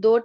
2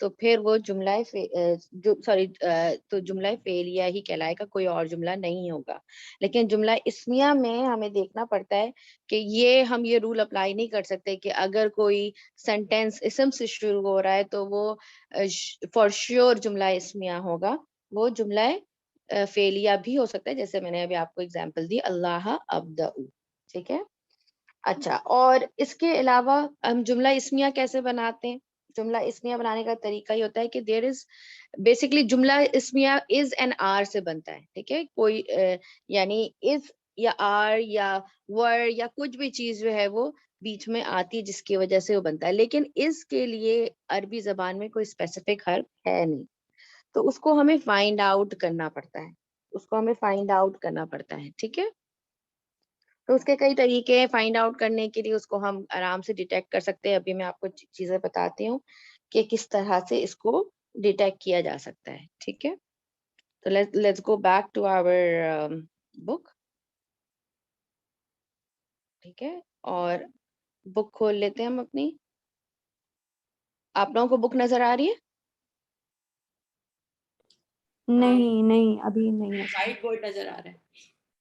تو پھر وہ جملہ تو جملہ فعلیہ ہی کہلائے گا، کوئی اور جملہ نہیں ہوگا. لیکن جملہ اسمیہ میں ہمیں دیکھنا پڑتا ہے کہ ہم یہ رول اپلائی نہیں کر سکتے کہ اگر کوئی سینٹینس اسم سے شروع ہو رہا ہے تو وہ فار شیور جملہ اسمیہ ہوگا. وہ جملہ فعلیہ بھی ہو سکتا ہے، جیسے میں نے ابھی آپ کو اگزامپل دی، اللہ ابدأ. ٹھیک ہے. اچھا، اور اس کے علاوہ ہم جملہ اسمیہ کیسے بناتے ہیں؟ جملہ اسمیہ بنانے کا طریقہ یہ ہوتا ہے کہ دیر از بیسکلی جملہ اسمیہ از اینڈ آر سے بنتا ہے. ٹھیک ہے. کوئی یعنی از یا آر یا ور یا کچھ بھی چیز جو ہے وہ بیچ میں آتی ہے جس کی وجہ سے وہ بنتا ہے. لیکن اس کے لیے عربی زبان میں کوئی اسپیسیفک حرف ہے نہیں، تو اس کو ہمیں فائنڈ آؤٹ کرنا پڑتا ہے. ٹھیک ہے. تو اس کے کئی طریقے ہیں فائنڈ آؤٹ کرنے کے لیے، اس کو ہم آرام سے ڈیٹیکٹ کر سکتے ہیں. ابھی میں آپ کو چیزیں بتاتی ہوں کہ کس طرح سے اس کو ڈیٹیکٹ کیا جا سکتا ہے. ٹھیک ہے. تو let's go back to our book. ٹھیک ہے. اور بک کھول لیتے ہیں ہم اپنی. آپ لوگوں کو بک نظر آ رہی ہے؟ نہیں ابھی نہیں ہے. وائٹ بورڈ نظر آ رہا ہے.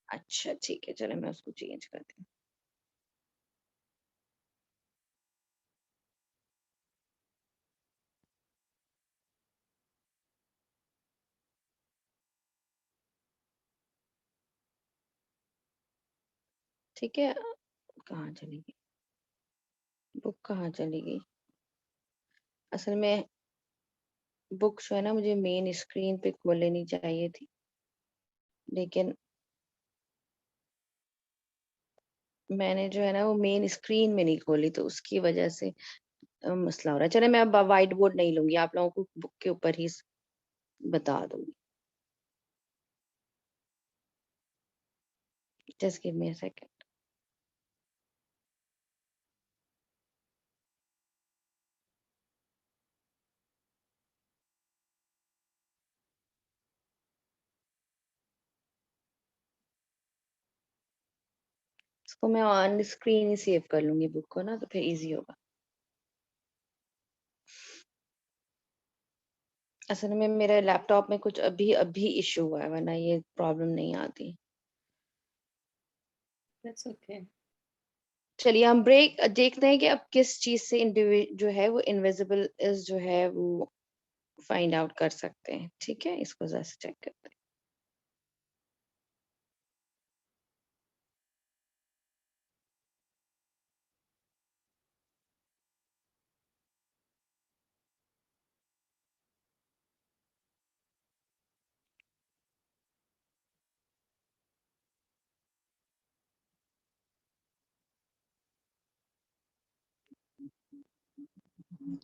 اچھا ٹھیک ہے، چلے میں اس کو چینج کرتی ہوں. ٹھیک ہے. کہاں چلی گئی بک؟ کہاں چلی گئی؟ اصل میں بک جو ہے نا مجھے مین اسکرین پہ کھول لینی چاہیے تھی، لیکن میں نے جو ہے نا وہ مین اسکرین میں نہیں کھولی، تو اس کی وجہ سے مسئلہ ہو رہا ہے. چلے میں اب وائٹ بورڈ نہیں لوں گی، آپ لوگوں کو بک کے اوپر ہی بتا دوں گی. Just give me a second. اس کو میں آن اسکرین ہی سیو کر لوں گی بک کو نا، تو پھر ایزی ہوگا. اصل میں میرے لیپ ٹاپ میں کچھ ابھی ایشو ہوا ہے، ورنہ یہ پرابلم نہیں آتی. That's okay. چلیے ہم بریک دیکھتے ہیں کہ اب کس چیز سے جو ہے وہ انویزیبل جو ہے وہ فائنڈ آؤٹ کر سکتے ہیں. ٹھیک ہے. اس کو ذرا سے چیک کرتے ہیں.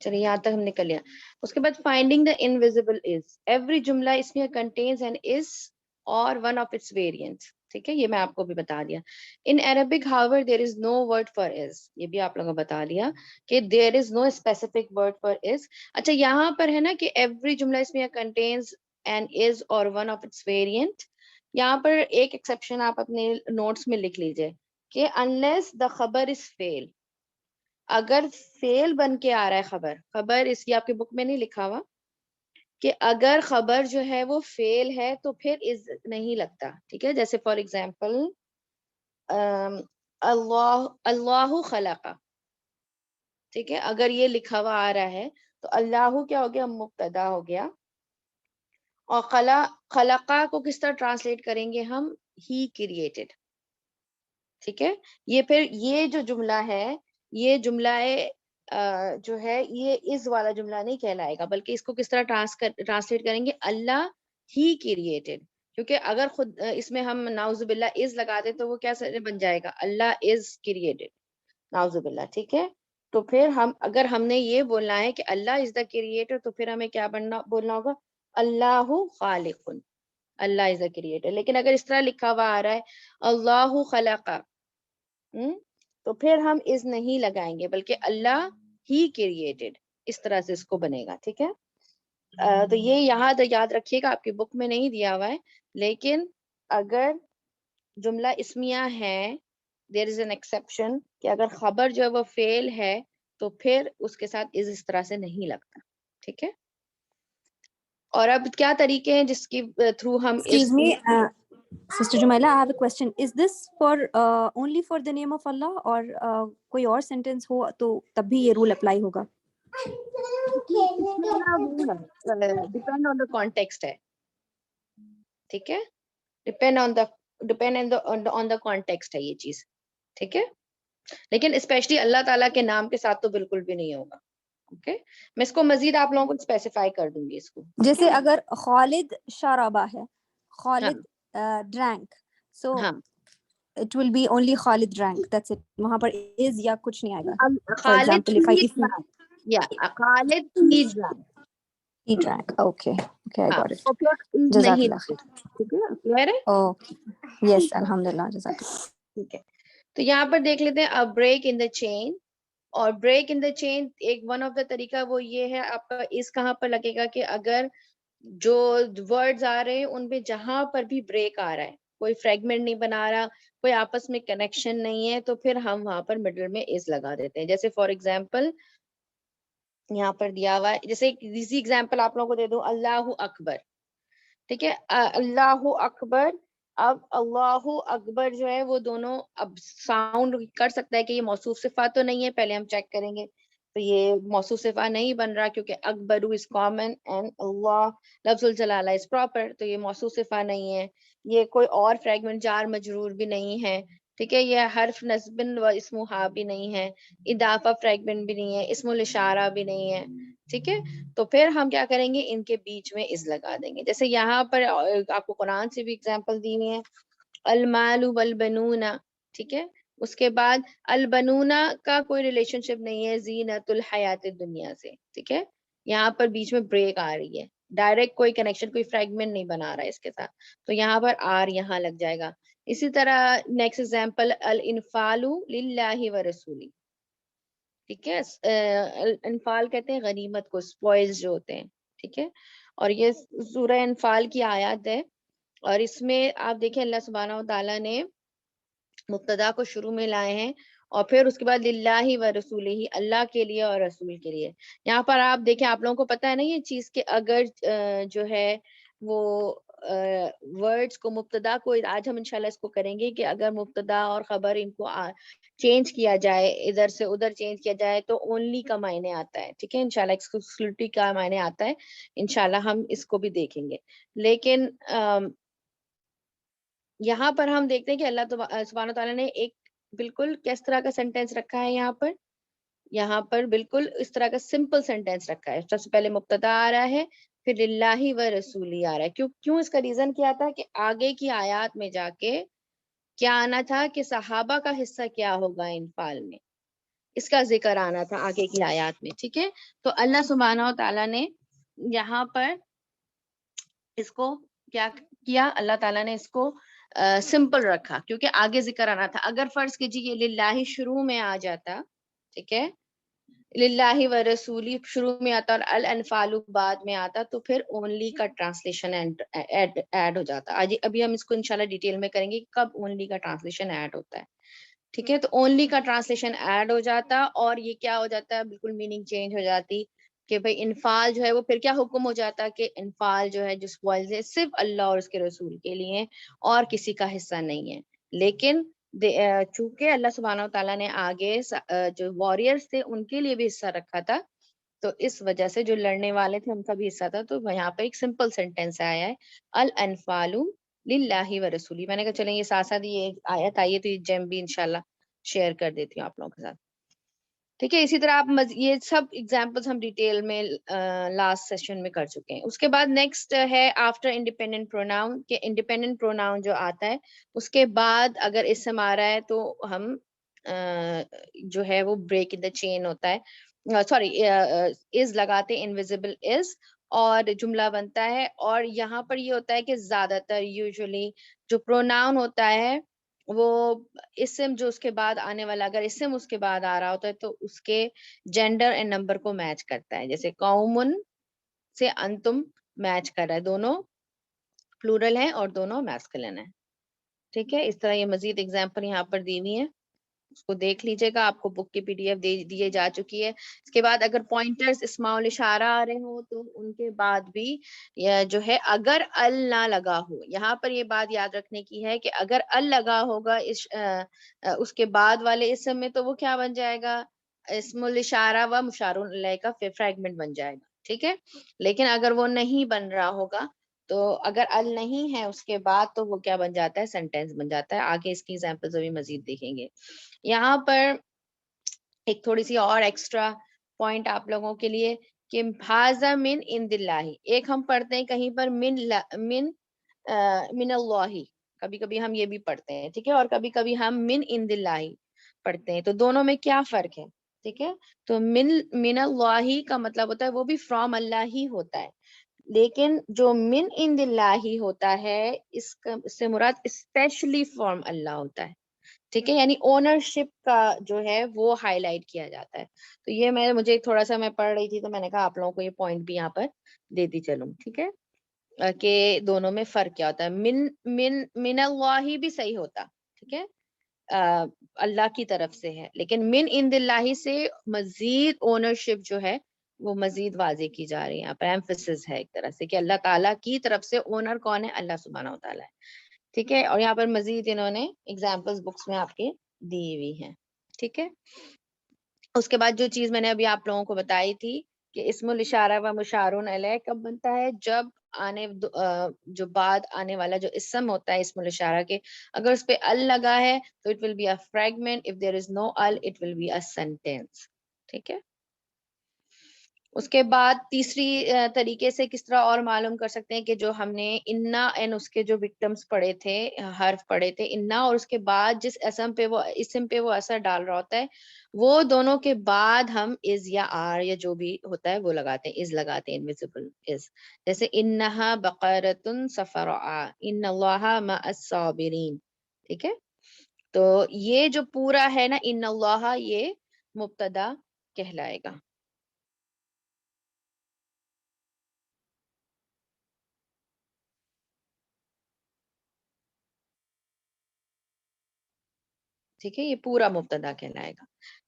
چلیے یہاں تک ہم نکل لیا. اس کے بعد finding the invisible is. Every جملہ اس میں کنٹینز این از اور ون آف اٹس ویریئنٹس. ٹھیک ہے. یہ میں آپ کو بھی بتا دیا. In Arabic however there is no word for is. یہ بھی آپ لوگوں کو بتا دیا کہ there is no specific word for is. اچھا یہاں پر ہے نا کہ ایوری جملہ اس میں کنٹینز این از اور ون آف اٹس ویریئنٹ. یہاں پر ایک ایکسیپشن آپ اپنے نوٹس میں لکھ لیجئے کہ unless the خبر is fail. اگر فیل بن کے آ رہا ہے خبر اس کی آپ کے بک میں نہیں لکھا ہوا کہ اگر خبر جو ہے وہ فیل ہے تو پھر از نہیں لگتا. ٹھیک ہے. جیسے فار ایگزامپل اللہ خلق. ٹھیک ہے. اگر یہ لکھا ہوا آ رہا ہے تو اللہ کیا ہو گیا؟ مبتدا ہو گیا. اور خلقہ کو کس طرح ٹرانسلیٹ کریں گے ہم؟ He created. ٹھیک ہے. یہ پھر یہ جو جملہ ہے یہ جملہ جو ہے یہ اس والا جملہ نہیں کہلائے گا، بلکہ اس کو کس طرح ٹرانسلیٹ کریں گے؟ اللہ ہی کریٹڈ. کیونکہ اگر خود اس میں ہم نعوذ باللہ از لگا دیں تو وہ کیا بن جائے گا؟ اللہ از کریٹڈ. نعوذ باللہ. ٹھیک ہے. تو پھر اگر ہم نے یہ بولنا ہے کہ اللہ از دا کریٹر تو پھر ہمیں کیا بولنا ہوگا؟ اللہ خالق. اللہ از دا کریٹر. لیکن اگر اس طرح لکھا ہوا آ رہا ہے اللہ خلق تو پھر ہم از نہیں لگائیں گے بلکہ اللہ ہی کریٹڈ. اس طرح سے اس کو بنے گا. ٹھیک ہے. تو یہ یہاں یاد رکھیے گا، آپ کی بک میں نہیں دیا ہوا ہے، لیکن اگر جملہ اسمیہ ہے دیر از این ایکسیپشن کہ اگر خبر جو ہے وہ فیل ہے تو پھر اس کے ساتھ اس طرح سے نہیں لگتا. ٹھیک ہے. اور اب کیا طریقے ہیں جس کی تھرو ہم Excuse me, Sister Jumaila, I have a question. Is this for only for the name of Allah, or کوئی اور sentence ہو تو تب بھی یہ rule apply ہوگا؟ ڈپینڈ آن دا کانٹیکسٹ ہے, ٹھیک ہے, ڈپینڈ آن دا کانٹیکسٹ ہے یہ چیز, ٹھیک ہے. لیکن اسپیشلی اللہ تعالیٰ کے نام کے ساتھ تو بالکل بھی نہیں ہوگا. اوکے, میں اس کو مزید آپ لوگوں کو اسپیسیفائی کر دوں گی اس کو. جیسے اگر خالد شرابہ ہے, خالد drank, so it will be only Khalid drank, that's it. وہاں پر is یا کچھ نہیں آئے گا. For example, Khalid he drank. Okay, I got it. نہیں, ٹھیک ہے, کلیئر ہے. Okay, yes, alhamdulillah, جزاک. ٹھیک ہے, تو یہاں پر دیکھ لیتے ہیں بریک ان دا چین. اور بریک ان دا چین ایک ون آف دا طریقہ وہ یہ ہے, آپ کا اس کہاں پر لگے گا کہ اگر جو ورڈز آ رہے ہیں ان پہ جہاں پر بھی بریک آ رہا ہے, کوئی فریگمنٹ نہیں بنا رہا, کوئی آپس میں کنیکشن نہیں ہے, تو پھر ہم وہاں پر مڈل میں از لگا دیتے ہیں. جیسے فار ایگزامپل یہاں پر دیا ہوا ہے, جیسے ایزی ایگزامپل آپ لوگوں کو دے دوں, اللہ اکبر, ٹھیک ہے, اللہ اکبر. اب اللہ اکبر جو ہے وہ دونوں اب ساؤنڈ کر سکتا ہے کہ یہ موصوف صفت تو نہیں ہے, پہلے ہم چیک کریں گے. تو یہ موصوف صفت نہیں بن رہا کیونکہ اکبر از کامن اینڈ اللہ لفظ الجلالہ از پراپر, تو یہ موصوف صفت نہیں ہے. یہ کوئی اور فریگمنٹ جار مجرور بھی نہیں ہے, ٹھیک ہے, یہ حرف نصب و اسم ہا بھی نہیں ہے, اضافہ فریگمنٹ بھی نہیں ہے, اسم الاشارہ بھی نہیں ہے, ٹھیک ہے. تو پھر ہم کیا کریں گے, ان کے بیچ میں از لگا دیں گے. جیسے یہاں پر آپ کو قرآن سے بھی ایگزامپل دی ہوئی ہے, المال والبنون, ٹھیک ہے. اس کے بعد البنون کا کوئی ریلیشن شپ نہیں ہے زینت الحیات دنیا سے, ٹھیک ہے. یہاں پر بیچ میں بریک آ رہی ہے, ڈائریکٹ کوئی کنیکشن, کوئی فریگمنٹ نہیں بنا رہا ہے اس کے ساتھ, تو یہاں پر آر یہاں لگ جائے گا. اسی طرح نیکسٹ ایگزامپل الانفال للہ ورسولہ, ٹھیک ہے. انفال کہتے ہیں غنیمت کو, اسپوائلز جو ہوتے ہیں, ٹھیک ہے. اور یہ سورہ انفال کی آیات ہے, اور اس میں آپ دیکھیں اللہ سبحانہ و تعالیٰ نے مبتدا کو شروع میں لائے ہیں, اور پھر اس کے بعد للہ و رسولہ, اللہ کے لیے اور رسول کے لیے. یہاں پر آپ دیکھیں, آپ لوگوں کو پتہ ہے نا یہ چیز کہ اگر جو ہے وہ ورڈز کو, مبتدا کو, آج ہم انشاءاللہ اس کو کریں گے کہ اگر مبتدا اور خبر ان کو چینج کیا جائے, ادھر سے ادھر چینج کیا جائے تو اونلی کا معنی آتا ہے, ٹھیک ہے. انشاءاللہ ایکسکلوسیوٹی کا معنی آتا ہے, انشاءاللہ ہم اس کو بھی دیکھیں گے. لیکن یہاں پر ہم دیکھتے ہیں کہ اللہ سبحانہ تعالیٰ نے ایک بالکل کس طرح کا سینٹینس رکھا ہے, یہاں پر بالکل اس طرح کا سمپل سینٹینس رکھا ہے. سب سے پہلے مبتدا آ رہا ہے, پھر للہ و رسولی آ رہا ہے. کیوں اس کا ریزن کیا تھا کہ آگے کی آیات میں جا کے کیا آنا تھا کہ صحابہ کا حصہ کیا ہوگا انفال میں, اس کا ذکر آنا تھا آگے کی آیات میں, ٹھیک ہے. تو اللہ سبحانہ و تعالیٰ نے یہاں پر اس کو کیا کیا, اللہ تعالیٰ نے اس کو سمپل رکھا کیونکہ آگے ذکر آنا تھا. اگر فرض کیجیے یہ للہ شروع میں آ جاتا, ٹھیک ہے, للہ و رسولی شروع میں آتا اور الانفال بعد میں آتا, تو پھر اونلی کا ٹرانسلیشن ایڈ ہو جاتا. ابھی ہم اس کو انشاءاللہ ڈیٹیل میں کریں گے کب اونلی کا ٹرانسلیشن ایڈ ہوتا ہے, ٹھیک ہے. تو اونلی کا ٹرانسلیشن ایڈ ہو جاتا, اور یہ کیا ہو جاتا ہے, بالکل میننگ چینج ہو جاتی کہ بھئی انفال جو ہے وہ پھر کیا حکم ہو جاتا کہ انفال جو ہے جو اسپوائلز ہے صرف اللہ اور اس کے رسول کے لیے اور کسی کا حصہ نہیں ہے. لیکن چونکہ اللہ سبحانہ و تعالیٰ نے آگے جو واریئرز تھے ان کے لیے بھی حصہ رکھا تھا, تو اس وجہ سے جو لڑنے والے تھے ان کا بھی حصہ تھا. تو یہاں پہ ایک سمپل سینٹینس آیا ہے الانفال للہ و رسولی. میں نے کہا چلیں یہ ساتھ ساتھ یہ آیت آئی ہے تو یہ جیم بھی انشاءاللہ شیئر کر دیتی ہوں آپ لوگوں کے ساتھ, ٹھیک ہے. اسی طرح آپ یہ سب ایگزامپلس ہم ڈیٹیل میں لاسٹ سیشن میں کر چکے ہیں. اس کے بعد نیکسٹ ہے آفٹر انڈیپینڈنٹ پروناؤن, کہ انڈیپینڈنٹ پروناؤن جو آتا ہے اس کے بعد اگر اسم آ رہا ہے تو ہم جو ہے وہ بریک ان دا چین ہوتا ہے, سوری از لگاتے, انویزیبل از, اور جملہ بنتا ہے. اور یہاں پر یہ ہوتا ہے کہ زیادہ تر یوزولی جو پروناؤن ہوتا ہے وہ اسم جو اس کے بعد آنے والا, اگر اسم اس کے بعد آ رہا ہوتا ہے تو اس کے جینڈر اینڈ نمبر کو میچ کرتا ہے. جیسے قومن سے انتم میچ کر رہا ہے, دونوں پلورل ہیں اور دونوں میسکلن ہیں, ٹھیک ہے. اس طرح یہ مزید ایگزامپل یہاں پر دی ہوئی ہیں. اس کو دیکھ لیجیے گا, آپ کو بک کی PDF دیے جا چکی ہے. اس کے بعد اگر پوائنٹرز اسماء الاشارہ آ رہے ہوں تو ان کے بعد بھی جو ہے اگر ال نہ لگا ہو, یہاں پر یہ بات یاد رکھنے کی ہے کہ اگر ال لگا ہوگا اس کے بعد والے اسم میں تو وہ کیا بن جائے گا, اسم الاشارہ و مشار الیہ کا فریگمنٹ بن جائے گا, ٹھیک ہے. لیکن اگر وہ نہیں بن رہا ہوگا تو اگر ال نہیں ہے اس کے بعد تو وہ کیا بن جاتا ہے, سینٹینس بن جاتا ہے. آگے اس کی ایگزامپلز ابھی مزید دیکھیں گے. یہاں پر ایک تھوڑی سی اور ایکسٹرا پوائنٹ آپ لوگوں کے لیے کہ ھذا من عند اللہ, ایک ہم پڑھتے ہیں کہیں پر من اللہ, کبھی کبھی ہم یہ بھی پڑھتے ہیں, ٹھیک ہے, اور کبھی کبھی ہم من عند اللہ پڑھتے ہیں. تو دونوں میں کیا فرق ہے, ٹھیک ہے. تو من اللہ کا مطلب ہوتا ہے وہ بھی فرام اللہ ہی ہوتا ہے, لیکن جو من عند اللہ ہوتا ہے اس سے مراد اسپیشلی فرام اللہ ہوتا ہے, ٹھیک ہے. یعنی اونرشپ کا جو ہے وہ ہائی لائٹ کیا جاتا ہے. تو یہ مجھے تھوڑا سا میں پڑھ رہی تھی تو میں نے کہا آپ لوگوں کو یہ پوائنٹ بھی یہاں پر دیتی چلوں, ٹھیک ہے, کہ دونوں میں فرق کیا ہوتا ہے. من اللہ بھی صحیح ہوتا, ٹھیک ہے, اللہ کی طرف سے ہے, لیکن من عند اللہ سے مزید اونرشپ جو ہے وہ مزید واضح کی جا رہی ہے. یہاں پر ایمفسس ہے ایک طرح سے کہ اللہ تعالیٰ کی طرف سے اونر کون ہے, اللہ سبحانہ و تعالیٰ ہے, ٹھیک ہے. اور یہاں پر مزید انہوں نے ایگزامپلز بکس میں آپ کے دی ہوئی ہیں, ٹھیک ہے. اس کے بعد جو چیز میں نے ابھی آپ لوگوں کو بتائی تھی کہ اسم الاشارہ و مشار الیہ کب بنتا ہے, جب جو بعد آنے والا جو اسم ہوتا ہے اسم الاشارہ کے, اگر اس پہ ال لگا ہے تو it will be a fragment, if there is no al it will be a sentence, ٹھیک ہے. اس کے بعد تیسری طریقے سے کس طرح اور معلوم کر سکتے ہیں کہ جو ہم نے انا این اس کے جو وکٹمز پڑھے تھے, حرف پڑھے تھے انا, اور اس کے بعد جس اسم پہ وہ اثر ڈال رہا ہوتا ہے وہ دونوں کے بعد ہم از یا آر یا جو بھی ہوتا ہے وہ لگاتے ہیں, از لگاتے ہیں, انویزیبل از. جیسے انہا بقرۃ صفراء ان اللہ مع الصابرین, ٹھیک ہے. تو یہ جو پورا ہے نا ان اللہ, یہ مبتدا کہلائے گا. ٹھیک ہے, یہ پورا مبتدا کہلائے گا.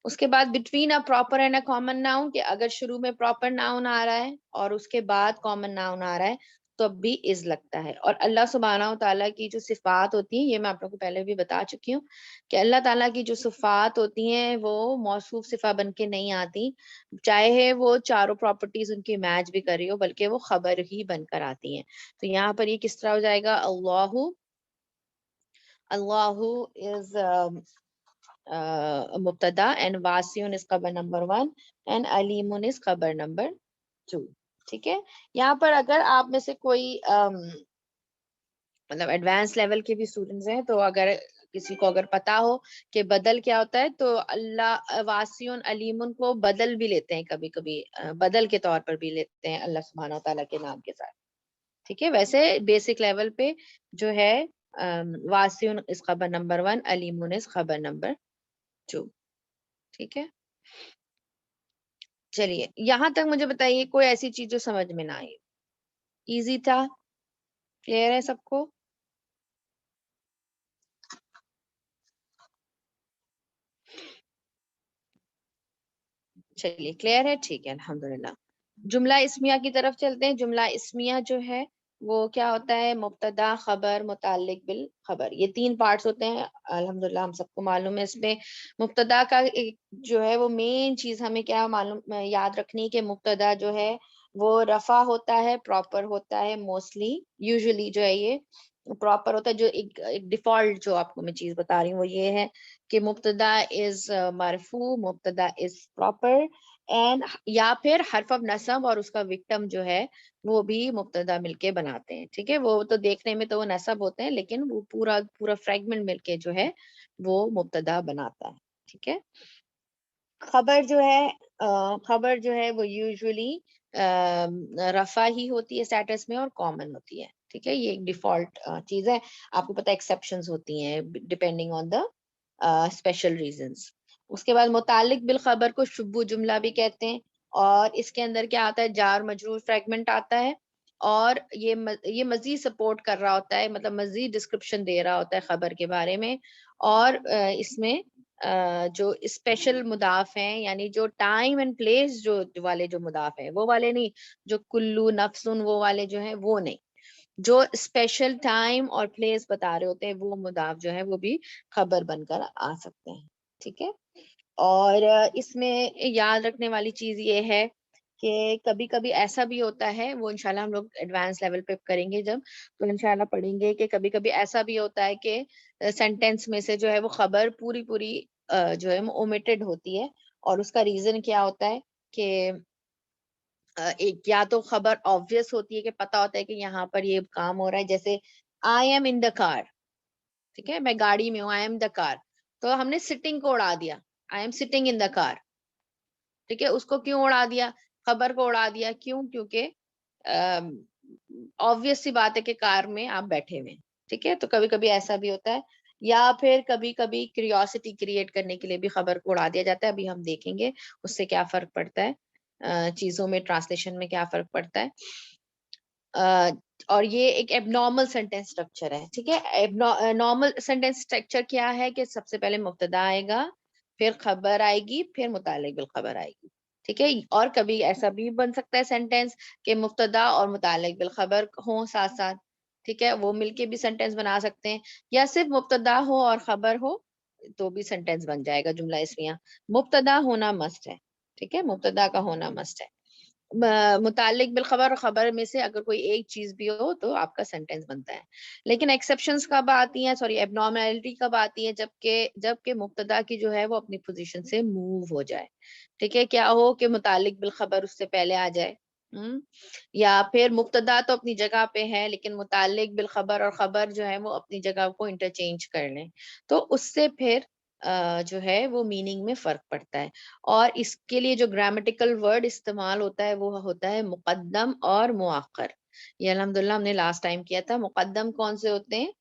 اس کے بعد between a proper and a common noun, کہ اگر شروع میں پراپر ناؤن آ رہا ہے اور اس کے بعد کامن ناؤن آ رہا ہے تو اب بھی از لگتا ہے. اور اللہ سبحانہ و تعالیٰ کی جو صفات ہوتی ہیں, یہ میں آپ لوگوں کو پہلے بھی بتا چکی ہوں کہ اللہ تعالیٰ کی جو صفات ہوتی ہیں وہ موصوف صفہ بن کے نہیں آتی, چاہے وہ چاروں پراپرٹیز ان کی میچ بھی کر رہی ہو, بلکہ وہ خبر ہی بن کر آتی ہیں. تو یہاں پر یہ کس طرح ہو جائے گا, اللہ از مبتدا اینڈ واسع is خبر نمبر 1 اینڈ علیم is خبر نمبر 2, ٹھیک ہے. یہاں پر اگر آپ میں سے کوئی مطلب ایڈوانس لیول کے بھی اسٹوڈنٹس ہیں تو اگر کسی کو اگر پتا ہو کہ بدل کیا ہوتا ہے تو اللہ واسع علیم کو بدل بھی لیتے ہیں, کبھی کبھی بدل کے طور پر بھی لیتے ہیں اللہ سبحانہ و تعالیٰ کے نام کے ساتھ, ٹھیک ہے. ویسے بیسک لیول پہ جو ہے واسع اس خبر نمبر 1, علیم اس خبر نمبر 2, ٹھیک ہے. چلیے یہاں تک مجھے بتائیے کوئی ایسی چیز جو سمجھ میں نہ آئی, ایزی تھا, کلیئر ہے سب کو؟ چلیے کلیئر ہے, ٹھیک ہے, الحمدللہ. جملہ اسمیہ کی طرف چلتے ہیں. جملہ اسمیہ جو ہے وہ کیا ہوتا ہے, مبتدا خبر متعلق بالخبر, یہ 3 پارٹس ہوتے ہیں الحمدللہ, ہم سب کو معلوم ہے. اس میں مبتدا کا جو ہے وہ مین چیز ہمیں کیا معلوم یاد رکھنی کہ مبتدا جو ہے وہ رفع ہوتا ہے, پراپر ہوتا ہے, موسٹلی یوزلی جو ہے یہ پراپر ہوتا ہے. جو ایک ڈیفالٹ جو آپ کو میں چیز بتا رہی ہوں وہ یہ ہے کہ مبتدا از مرفوع, مبتدا از پراپر, اینڈ یا پھر حرف نصب اور اس کا وکٹم جو ہے وہ بھی مبتدا مل کے بناتے ہیں, ٹھیک ہے. وہ تو دیکھنے میں تو وہ نصب ہوتے ہیں لیکن وہ پورا فریگمنٹ مل کے جو ہے وہ مبتدا بناتا ہے, ٹھیک ہے. خبر جو ہے وہ یوزلی رفع ہی ہوتی ہے اسٹیٹس میں اور کامن ہوتی ہے, ٹھیک ہے. یہ ایک ڈیفالٹ چیز ہے, آپ کو پتہ ایکسیپشنز ہوتی ہیں depending on the special reasons. اس کے بعد متعلق بالخبر کو شبہ جملہ بھی کہتے ہیں, اور اس کے اندر کیا آتا ہے, جار مجرور فریگمنٹ آتا ہے, اور یہ مزید سپورٹ کر رہا ہوتا ہے, مطلب مزید ڈسکرپشن دے رہا ہوتا ہے خبر کے بارے میں, اور اس میں جو اسپیشل مضاف ہیں، یعنی جو ٹائم اینڈ پلیس جو والے جو مضاف ہیں وہ والے نہیں، جو کلو نفسن وہ والے جو ہیں وہ نہیں، جو اسپیشل ٹائم اور پلیس بتا رہے ہوتے ہیں وہ مضاف جو ہے وہ بھی خبر بن کر آ سکتے ہیں. ٹھیک ہے. اور اس میں یاد رکھنے والی چیز یہ ہے کہ کبھی کبھی ایسا بھی ہوتا ہے، وہ انشاءاللہ ہم لوگ ایڈوانس لیول پہ کریں گے جب، تو انشاءاللہ پڑھیں گے کہ کبھی کبھی ایسا بھی ہوتا ہے کہ سینٹینس میں سے جو ہے وہ خبر پوری پوری جو ہے اومیٹڈ ہوتی ہے، اور اس کا ریزن کیا ہوتا ہے کہ ایک یا تو خبر آبویس ہوتی ہے کہ پتا ہوتا ہے کہ یہاں پر یہ کام ہو رہا ہے، جیسے آئی ایم ان دا کار، ٹھیک ہے، میں گاڑی میں ہوں، آئی ایم دا کار، تو ہم نے سٹنگ کو اڑا دیا، آئی ایم سٹنگ ان دا کار. ٹھیک ہے، اس کو کیوں اڑا دیا، خبر کو اڑا دیا، کیوں؟ کیونکہ obvious سی بات ہے کہ کار میں آپ بیٹھے ہوئے. ٹھیک ہے، تو کبھی کبھی ایسا بھی ہوتا ہے، یا پھر کبھی کبھی کیوریوسٹی کریٹ کرنے کے لیے بھی خبر کو اڑا دیا جاتا ہے. ابھی ہم دیکھیں گے اس سے کیا فرق پڑتا ہے، چیزوں میں ٹرانسلیشن میں کیا فرق پڑتا ہے. اور یہ ایک ایب نارمل سینٹینس اسٹرکچر ہے. ٹھیک ہے، نارمل سینٹینس اسٹرکچر کیا ہے کہ سب سے پہلے مبتدا آئے گا، پھر خبر آئے گی، پھر متعلق بالخبر آئے گی. ٹھیک ہے، اور کبھی ایسا بھی بن سکتا ہے سینٹینس کہ مبتدا اور متعلق بالخبر ہوں ساتھ ساتھ. ٹھیک ہے، وہ مل کے بھی سینٹینس بنا سکتے ہیں، یا صرف مبتدا ہو اور خبر ہو تو بھی سینٹینس بن جائے گا، جملہ اسمیہ. مبتدا ہونا مسٹ ہے. ٹھیک ہے، مبتدا کا ہونا مسٹ ہے. متعلق بالخبر اور خبر میں سے اگر کوئی ایک چیز بھی ہو تو آپ کا سینٹینس بنتا ہے. لیکن ایکسیپشنز کب آتی ہیں، سوری ایب نارملٹی کب آتی ہے، جبکہ مبتدا کی جو ہے وہ اپنی پوزیشن سے موو ہو جائے. ٹھیک ہے، کیا ہو کہ متعلق بالخبر اس سے پہلے آ جائے، یا پھر مبتدا تو اپنی جگہ پہ ہے لیکن متعلق بالخبر اور خبر جو ہے وہ اپنی جگہ کو انٹرچینج کر لیں، تو اس سے پھر جو ہے وہ میننگ میں فرق پڑتا ہے. اور اس کے لیے جو گرامیٹیکل ورڈ استعمال ہوتا ہے وہ ہوتا ہے مقدم اور مؤخر. یہ الحمدللہ ہم نے لاسٹ ٹائم کیا تھا. مقدم کون سے ہوتے ہیں؟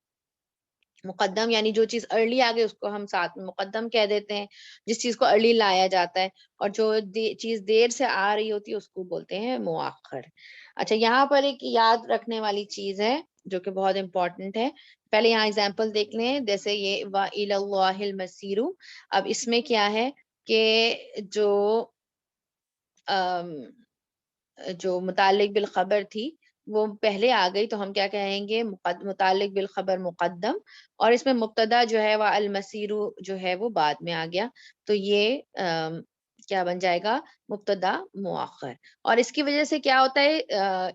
مقدم یعنی جو چیز ارلی آ گئی اس کو ہم ساتھ میں مقدم کہہ دیتے ہیں، جس چیز کو ارلی لایا جاتا ہے، اور جو چیز دیر سے آ رہی ہوتی ہے اس کو بولتے ہیں مؤخر. اچھا، یہاں پر ایک یاد رکھنے والی چیز ہے جو کہ بہت امپورٹنٹ ہے. پہلے یہاں ایگزامپل دیکھ لیں، جیسے یہ وَإِلَى اللَّهِ الْمَصِيرُ. اب اس میں کیا ہے کہ جو متعلق بالخبر تھی وہ پہلے آ گئی تو ہم کیا کہیں گے، متعلق بالخبر مقدم، اور اس میں مبتدا جو ہے وہ المسیر جو ہے وہ بعد میں آ گیا، تو یہ کیا بن جائے گا، مبتدا مؤخر. اور اس کی وجہ سے کیا ہوتا ہے،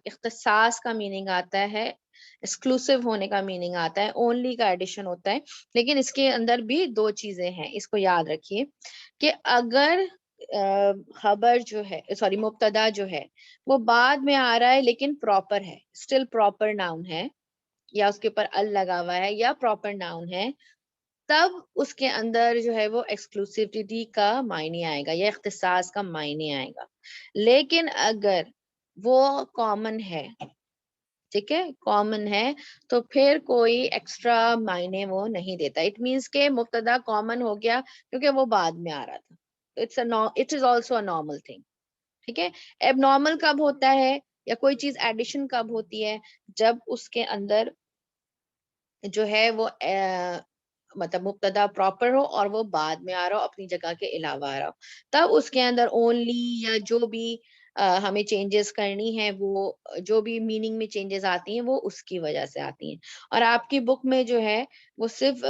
اختصاص کا میننگ آتا ہے، ایکسکلوسیو ہونے کا میننگ آتا ہے، اونلی کا ایڈیشن ہوتا ہے. لیکن اس کے اندر بھی دو چیزیں ہیں، اس کو یاد رکھیے کہ اگر خبر جو ہے، سوری مبتدا جو ہے وہ بعد میں آ رہا ہے لیکن پراپر ہے، اسٹل پراپر ناؤن ہے، یا اس کے اوپر ال لگا ہوا ہے یا پراپر ناؤن ہے، تب اس کے اندر جو ہے وہ ایکسکلوسیوٹی کا معنی آئے گا یا اختصاص کا معنی آئے گا. لیکن اگر وہ کامن ہے، ٹھیک ہے، کامن ہے، تو پھر کوئی ایکسٹرا معنی وہ نہیں دیتا. اٹ مینس کہ مبتدا کامن ہو گیا کیونکہ وہ بعد میں آ رہا تھا. It is also a normal thing. ٹھیک ہے، ایب نارمل کب ہوتا ہے یا کوئی چیز ایڈیشن کب ہوتی ہے، جب اس کے اندر جو ہے وہ مطلب مبتدا پراپر ہو اور وہ بعد میں آ رہا ہو، اپنی جگہ کے علاوہ آ رہا ہو، تب اس کے اندر اونلی یا جو بھی ہمیں چینجز کرنی ہے، وہ جو بھی میننگ میں چینجز آتی ہیں وہ اس کی وجہ سے آتی ہیں. اور آپ کی بک میں جو ہے وہ صرف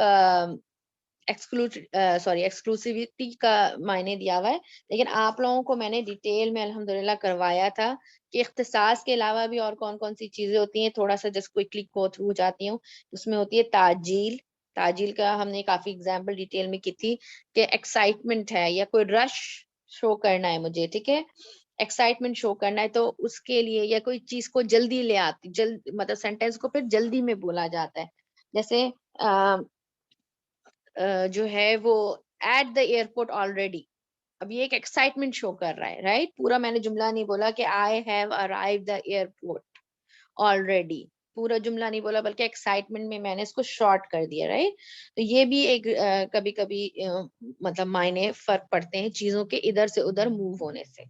ایکسکلوسیوٹی کا معنی دیا ہوا ہے، لیکن آپ لوگوں کو میں نے ڈیٹیل میں الحمدللہ کروایا تھا کہ اختصاص کے علاوہ بھی اور کون کون سی چیزیں ہوتی ہیں. تھوڑا سا جس کوئکلی گو تھرو جاتی ہوں. اس میں ہوتی ہے تعجیل. تعجیل کا ہم نے کافی اگزامپل ڈیٹیل میں کی تھی کہ ایکسائٹمنٹ ہے یا کوئی رش شو کرنا ہے مجھے، ٹھیک ہے، ایکسائٹمنٹ شو کرنا ہے، تو اس کے لیے یا کوئی چیز کو جلدی لے آتی، مطلب سینٹینس کو پھر جلدی میں بولا جاتا ہے. جیسے جو ہے وہ ایٹ دا ایئرپورٹ آلریڈی، اب یہ ایک ایکسائٹمنٹ شو کر رہا ہے، رائٹ. پورا میں نے جملہ نہیں بولا کہ I have arrived the airport already, پورا جملہ نہیں بولا بلکہ ایکسائٹمنٹ میں نے اس کو شارٹ کر دیا، رائٹ. تو یہ بھی ایک کبھی کبھی مطلب معنی فرق پڑتے ہیں چیزوں کے ادھر سے ادھر موو ہونے سے.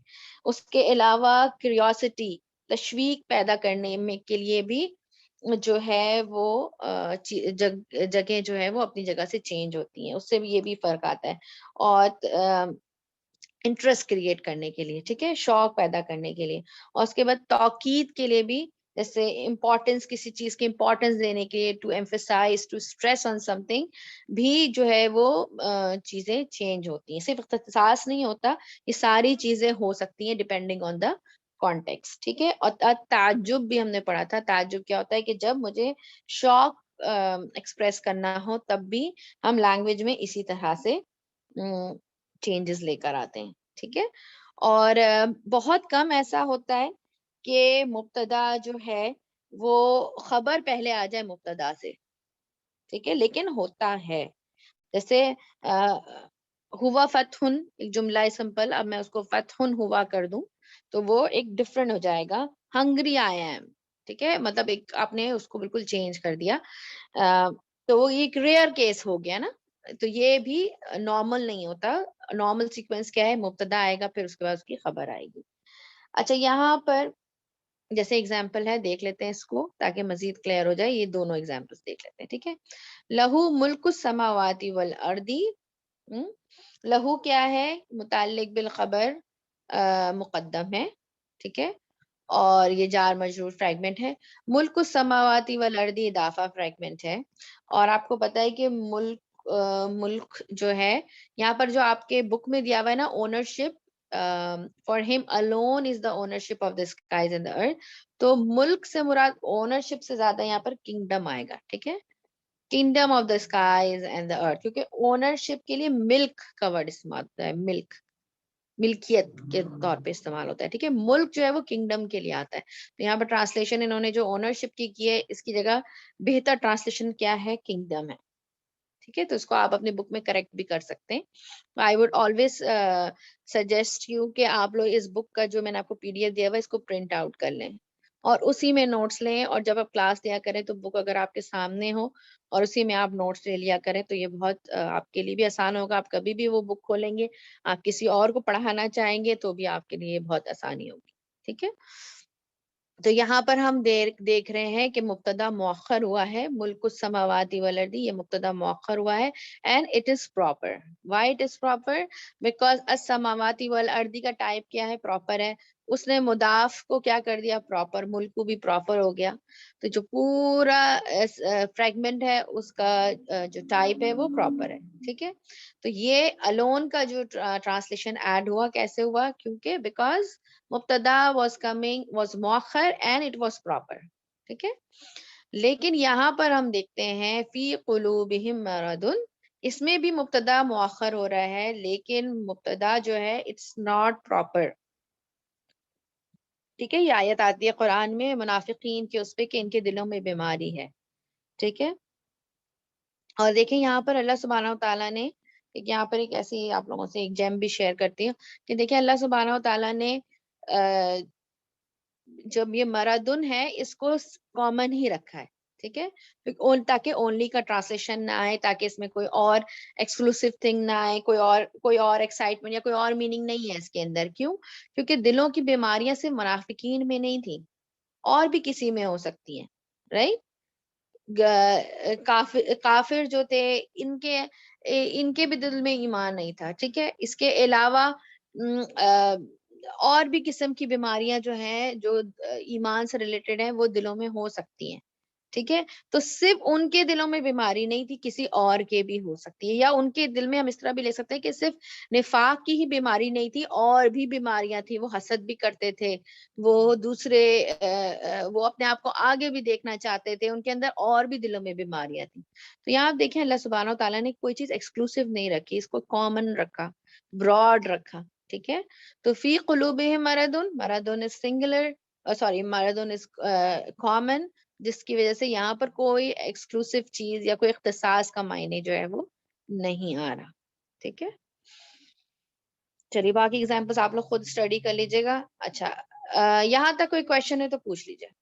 اس کے علاوہ کیوریوسٹی، تشویق پیدا کرنے میں کے لیے بھی جو ہے وہ جگہ جو ہے وہ اپنی جگہ سے چینج ہوتی ہیں، اس سے بھی یہ بھی فرق آتا ہے. اور انٹرسٹ کریٹ کرنے کے لیے، ٹھیک ہے، شوق پیدا کرنے کے لیے، اور اس کے بعد توقید کے لیے بھی، جیسے امپورٹینس، کسی چیز کی امپورٹینس دینے کے لیے، to emphasise, to stress on something, بھی جو ہے وہ چیزیں چینج ہوتی ہیں. صرف اختصاص نہیں ہوتا، یہ ساری چیزیں ہو سکتی ہیں ڈیپینڈنگ آن دا کانٹیکسٹ، ٹھیک ہے. اور تعجب بھی ہم نے پڑھا تھا. تعجب کیا ہوتا ہے کہ جب مجھے شوق ایکسپریس کرنا ہو تب بھی ہم لینگویج میں اسی طرح سے چینجز لے کر آتے ہیں، ٹھیک ہے. اور بہت کم ایسا ہوتا ہے کہ مبتدا جو ہے وہ خبر پہلے آ جائے مبتدا سے، ٹھیک ہے، لیکن ہوتا ہے. جیسے ہوا فتحن، ایک جملہ سمپل، اب میں اس کو فتحن ہوا کر دوں تو وہ ایک ڈفرنٹ ہو جائے گا، ہنگری آئی ایم، ٹھیک ہے، مطلب ایک آپ نے اس کو بالکل چینج کر دیا. تو وہ ایک ریئر کیس ہو گیا نا. تو یہ بھی نارمل نہیں ہوتا. نارمل سیکوینس کیا ہے، مبتدا آئے گا پھر اس کے بعد اس کی خبر آئے گی. اچھا، یہاں پر جیسے اگزامپل ہے، دیکھ لیتے ہیں اس کو تاکہ مزید کلیئر ہو جائے. یہ دونوں اگزامپلس دیکھ لیتے ہیں، ٹھیک ہے. لہو ملک السماوات والارض، لہو کیا ہے، متعلق بالخبر مقدم ہے، ٹھیک ہے، اور یہ جار مجرور فریگمنٹ ہے. ملک السماوات والارض اضافہ فریگمنٹ ہے. اور آپ کو پتا ہے کہ ملک جو ہے، یہاں پر جو آپ کے بک میں دیا ہوا ہے نا، اونرشپ فار ہم alone is the ownership of the skies and the earth. تو ملک سے مراد اونرشپ سے زیادہ یہاں پر کنگڈم آئے گا، ٹھیک ہے، kingdom of the skies and the earth, کیونکہ اونرشپ کے لیے ملک کا ورڈ استعمال ہوتا ہے، ملک ملکیت کے طور پہ استعمال ہوتا ہے، ٹھیک ہے. ملک جو ہے وہ کنگڈم کے لیے آتا ہے. تو یہاں پر ٹرانسلیشن انہوں نے جو اونرشپ کی ہے، اس کی جگہ بہتر ٹرانسلیشن کیا ہے، کنگڈم ہے، ٹھیک ہے. تو اس کو آپ اپنے بک میں کریکٹ بھی کر سکتے ہیں. I would always suggest you کہ آپ لوگ اس بک کا جو میں نے آپ کو PDF دیا ہوا ہے، اس کو پرنٹ آؤٹ کر لیں اور اسی میں نوٹس لیں. اور جب آپ کلاس دیا کریں تو بک اگر آپ کے سامنے ہو اور اسی میں آپ نوٹس لے لیا کریں تو یہ بہت آپ کے لیے بھی آسان ہوگا. آپ کبھی بھی وہ بک کھولیں گے، آپ کسی اور کو پڑھانا چاہیں گے تو بھی آپ کے لیے بہت آسانی ہوگی، ٹھیک ہے. تو یہاں پر ہم دیکھ رہے ہیں کہ مبتدا مؤخر ہوا ہے، ملک السماوات والارض، یہ مبتدا مؤخر ہوا ہے. And it is proper. Why it is proper? Because السماوات والارض کا ٹائپ کیا ہے، پراپر ہے. اس نے مضاف کو کیا کر دیا، پراپر. ملک کو بھی پراپر ہو گیا. تو جو پورا فریگمنٹ ہے اس کا جو ٹائپ ہے وہ پراپر ہے، ٹھیک ہے. تو یہ الون کا جو ٹرانسلیشن ایڈ ہوا، کیسے ہوا؟ کیونکہ بیکاز مبتدا was مؤخر and it was proper، ٹھیک ہے. لیکن یہاں پر ہم دیکھتے ہیں فی قلوبہم مرض، اس میں بھی مبتدا مؤخر ہو رہا ہے لیکن مبتدا جو ہے it's not proper، ٹھیک ہے. یہ آیت آتی ہے قرآن میں منافقین کے اس پہ کہ ان کے دلوں میں بیماری ہے، ٹھیک ہے. اور دیکھیں یہاں پر اللہ سبحانہ و تعالیٰ نے یہاں پر ایک ایسی آپ لوگوں سے ایک جیم بھی شیئر کرتی ہوں کہ دیکھیں اللہ سبحانہ و تعالیٰ نے جب یہ مردن ہے اس کو کامن ہی رکھا ہے، ٹھیک ہے، تاکہ اونلی کا ٹرانسلیشن نہ آئے، تاکہ اس میں کوئی اور ایکسکلوسیو تھنگ نہ آئے، کوئی اور ایکسائٹمنٹ یا کوئی اور میننگ نہیں ہے اس کے اندر. کیوں؟ کیونکہ دلوں کی بیماریاں صرف منافقین میں نہیں تھی، اور بھی کسی میں ہو سکتی ہیں، رائٹ. کافر جو تھے ان کے بھی دل میں ایمان نہیں تھا، ٹھیک ہے. اس کے علاوہ اور بھی قسم کی بیماریاں جو ہیں جو ایمان سے ریلیٹڈ ہیں وہ دلوں میں ہو سکتی ہیں، ٹھیک ہے. تو صرف ان کے دلوں میں بیماری نہیں تھی، کسی اور کے بھی ہو سکتی ہے. یا ان کے دل میں ہم اس طرح بھی لے سکتے ہیں کہ صرف نفاق کی ہی بیماری نہیں تھی، اور بھی بیماریاں تھی. وہ حسد بھی کرتے تھے، وہ دوسرے وہ اپنے آپ کو آگے بھی دیکھنا چاہتے تھے، ان کے اندر اور بھی دلوں میں بیماریاں تھیں. تو یہاں آپ دیکھیں اللہ سبحانہ و تعالیٰ نے کوئی چیز ایکسکلوسیو نہیں رکھی، اس کو کامن رکھا، براڈ رکھا، ٹھیک ہے. تو فی قلوبہم مرض سنگولر، سوری مرض کامن، جس کی وجہ سے یہاں پر کوئی ایکسکلوسیو چیز یا کوئی اختصاص کا معنی جو ہے وہ نہیں آ رہا، ٹھیک ہے. چلیے باقی ایگزامپلس آپ لوگ خود اسٹڈی کر لیجیے گا. اچھا یہاں تک کوئی کوشچن ہے تو پوچھ لیجیے.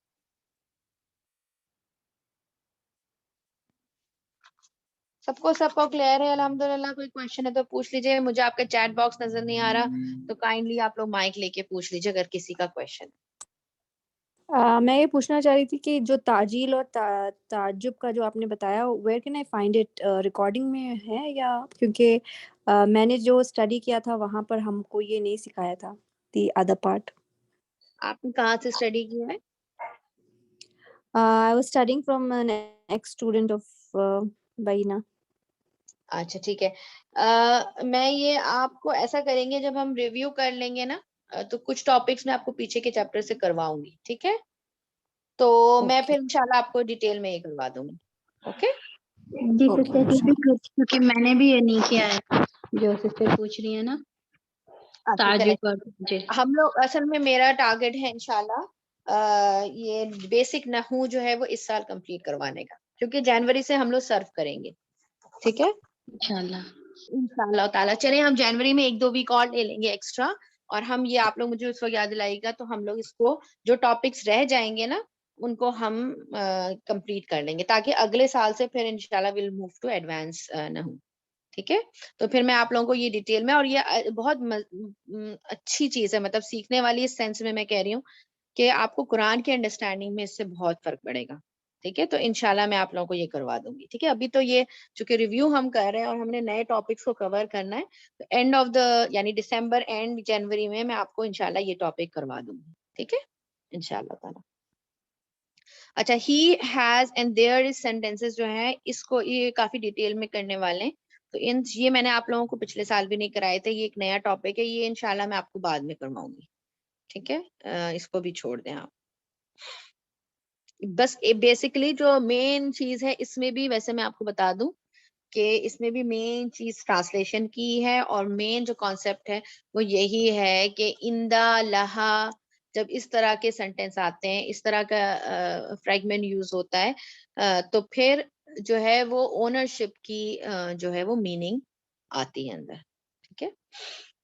سب کو کلیئر ہے الحمدللہ؟ کوئی کوشچن ہے تو پوچھ لیجیے. مجھے آپ کا چیٹ باکس نظر نہیں آ رہا تو کائنڈلی آپ لوگ مائک لے کے پوچھ لیجیے اگر کسی کا کوشچن. میں یہ پوچھنا چاہ رہی تھی کہ جو تعجیل اور تعجب کا جو آپ نے بتایا where can I find it? Recording میں ہے یا؟ کیونکہ میں نے جو اسٹڈی کیا تھا وہاں پر ہم کو یہ نہیں سکھایا تھا دی ادر پارٹ. آپ نے کہاں سے اسٹڈی کیا ہے؟ I was studying from an ex-student of Baina. اچھا ٹھیک ہے. میں یہ آپ کو ایسا کریں گے جب ہم ریویو کر لیں گے نا تو کچھ ٹاپکس میں آپ کو پیچھے کے چیپٹر سے کرواؤں گی, ٹھیک ہے؟ تو میں پھر انشاءاللہ آپ کو ڈیٹیل میں یہ کروا دوں گی. اوکے جی سسٹر کیونکہ میں نے بھی یہ نہیں کیا ہے جو سسٹر پوچھ رہی ہے نا تعجب اور ہم لوگ اصل میں میرا ٹارگیٹ ہے انشاءاللہ یہ بیسک نحو جو ہے وہ اس سال کمپلیٹ کروانے کا, کیونکہ جنوری سے ہم لوگ سرو کریں گے, ٹھیک ہے انشاءاللہ تعالیٰ. چلیں ہم جنوری میں 1-2 ویک اور لے لیں گے ایکسٹرا, اور ہم یہ آپ لوگ مجھے اس وقت یاد دلائیے گا تو ہم لوگ اس کو جو ٹاپکس رہ جائیں گے نا ان کو ہم کمپلیٹ کر لیں گے, تاکہ اگلے سال سے پھر انشاءاللہ ول موو ٹو ایڈوانس نحو, ٹھیک ہے؟ تو پھر میں آپ لوگوں کو یہ ڈیٹیل میں, اور یہ بہت اچھی چیز ہے, مطلب سیکھنے والی اس سینس میں کہہ رہی ہوں کہ آپ کو قرآن کی انڈرسٹینڈنگ میں اس سے بہت فرق پڑے گا, ٹھیک ہے؟ تو انشاءاللہ میں آپ لوگوں کو یہ کروا دوں گی, ٹھیک ہے؟ ابھی تو یہ چونکہ ریویو ہم کر رہے ہیں اور ہم نے نئے ٹاپکس کو کور کرنا ہے, تو اینڈ آف دا یعنی دسمبر اینڈ جنوری میں آپ کو انشاءاللہ یہ ٹاپک کروا دوں گی, ٹھیک ہے انشاءاللہ تعالیٰ. اچھا, he has and there is sentences جو ہے اس کو یہ کافی ڈیٹیل میں کرنے والے ہیں, تو یہ میں نے آپ لوگوں کو پچھلے سال بھی نہیں کرائے تھے, یہ ایک نیا ٹاپک ہے, یہ انشاءاللہ میں آپ کو بعد میں کرواؤں گی, ٹھیک ہے؟ اس کو بھی چھوڑ دیں آپ. بس بیسکلی جو مین چیز ہے اس میں بھی, ویسے میں آپ کو بتا دوں کہ اس میں بھی مین چیز ٹرانسلیشن کی ہے, اور مین جو کانسیپٹ ہے وہ یہی ہے کہ اندا لہا جب اس طرح کے سینٹینس آتے ہیں, اس طرح کا فریگمنٹ یوز ہوتا ہے, تو پھر جو ہے وہ اونرشپ کی جو ہے وہ میننگ آتی ہے اندر, ٹھیک ہے؟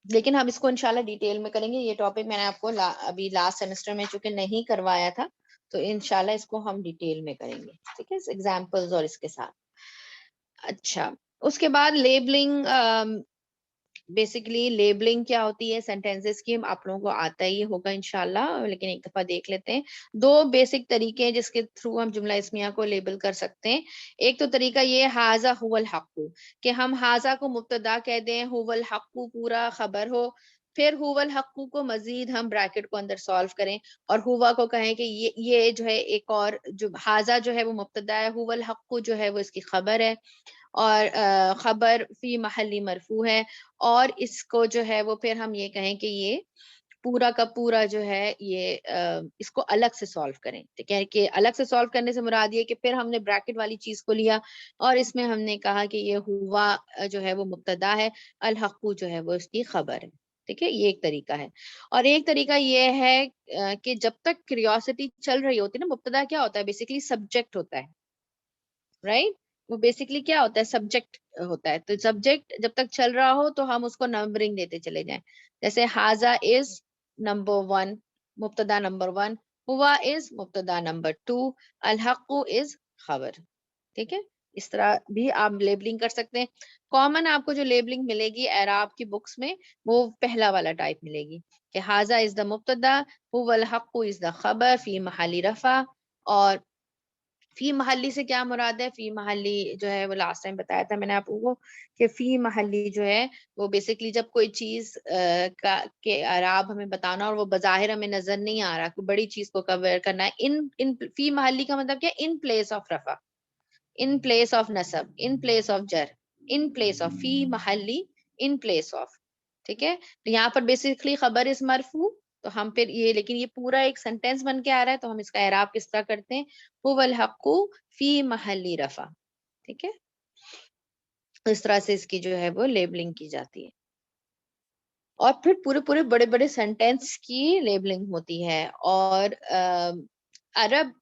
لیکن ہم اس کو انشاءاللہ ڈیٹیل میں کریں گے. یہ ٹاپک میں نے آپ کو ابھی لاسٹ سیمسٹر میں چونکہ نہیں کروایا تھا, تو انشاءاللہ اس کو ہم ڈیٹیل میں کریں گے, ٹھیک ہے, ایگزامپلز اور اس کے ساتھ. اچھا, اس کے بعد لیبلنگ. بیسیکلی لیبلنگ کیا ہوتی ہے سینٹینسز کی, آپ لوگوں کو آتا ہی ہوگا انشاءاللہ, لیکن ایک دفعہ دیکھ لیتے ہیں. 2 بیسک طریقے ہیں جس کے تھرو ہم جملہ اسمیہ کو لیبل کر سکتے ہیں. ایک تو طریقہ یہ ھذا ھو الحق, کہ ہم ھذا کو مبتدا کہہ دیں, ھو الحق پورا خبر ہو, پھر ھو الحق کو مزید ہم بریکٹ کو اندر سالو کریں, اور ہوا کو کہیں کہ یہ جو ہے ایک اور جو ھذا جو ہے وہ مبتدا ہے, ھو الحق جو ہے وہ اس کی خبر ہے, اور خبر فی محلی مرفوع ہے, اور اس کو جو ہے وہ پھر ہم یہ کہیں کہ یہ پورا کا پورا جو ہے یہ اس کو الگ سے سالو کریں. ٹھیک ہے, کہ الگ سے سالو کرنے سے مراد یہ کہ پھر ہم نے بریکٹ والی چیز کو لیا اور اس میں ہم نے کہا کہ یہ ہوا جو ہے وہ مبتدا ہے, الحق جو ہے وہ اس کی خبر ہے. ٹھیک ہے, یہ ایک طریقہ ہے. اور ایک طریقہ یہ ہے کہ جب تک کیوریوسٹی چل رہی ہوتی ہے نا, مبتدا کیا ہوتا ہے بیسیکلی سبجیکٹ ہوتا ہے, رائٹ؟ وہ بیسیکلی کیا ہوتا ہے سبجیکٹ ہوتا ہے. تو سبجیکٹ جب تک چل رہا ہو تو ہم اس کو نمبرنگ دیتے چلے جائیں, جیسے ھذا از نمبر 1 مبتدا نمبر 1, ہوا از مبتدا نمبر 2, الحق از خبر. ٹھیک ہے, اس طرح بھی آپ لیبلنگ کر سکتے ہیں. کامن آپ کو جو لیبلنگ ملے گی اعراب کی بکس میں وہ پہلا والا ٹائپ ملے گی کہ ھذا از دا مبتدا, ہوا الحق از دا خبر فی محل رفع. اور فی محلی سے کیا مراد ہے؟ فی محلی جو ہے وہ لاسٹ ٹائم بتایا تھا میں نے آپ کو کہ فی محلی جو ہے وہ بیسیکلی جب کوئی چیز کے اعراب ہمیں بتانا اور وہ بظاہر ہمیں نظر نہیں آ رہا, کوئی بڑی چیز کو کور کرنا ہے, ان فی محلی کا مطلب کیا؟ ان پلیس آف رفع, ان پلیس آف نصب, ان پلیس آف جر, ان پلیس آف, فی محلی ان پلیس آف. ٹھیک ہے, تو یہاں پر بیسیکلی خبر اس مرفوع, تو ہم پھر یہ, لیکن یہ پورا ایک سینٹینس بن کے آ رہا ہے تو ہم اس کا اعراب کس طرح کرتے ہیں؟ هو الحق فی محل رفع. ٹھیک ہے, اس طرح سے اس کی جو ہے وہ لیبلنگ کی جاتی ہے. اور پھر پورے بڑے بڑے سینٹینس کی لیبلنگ ہوتی ہے. اور عرب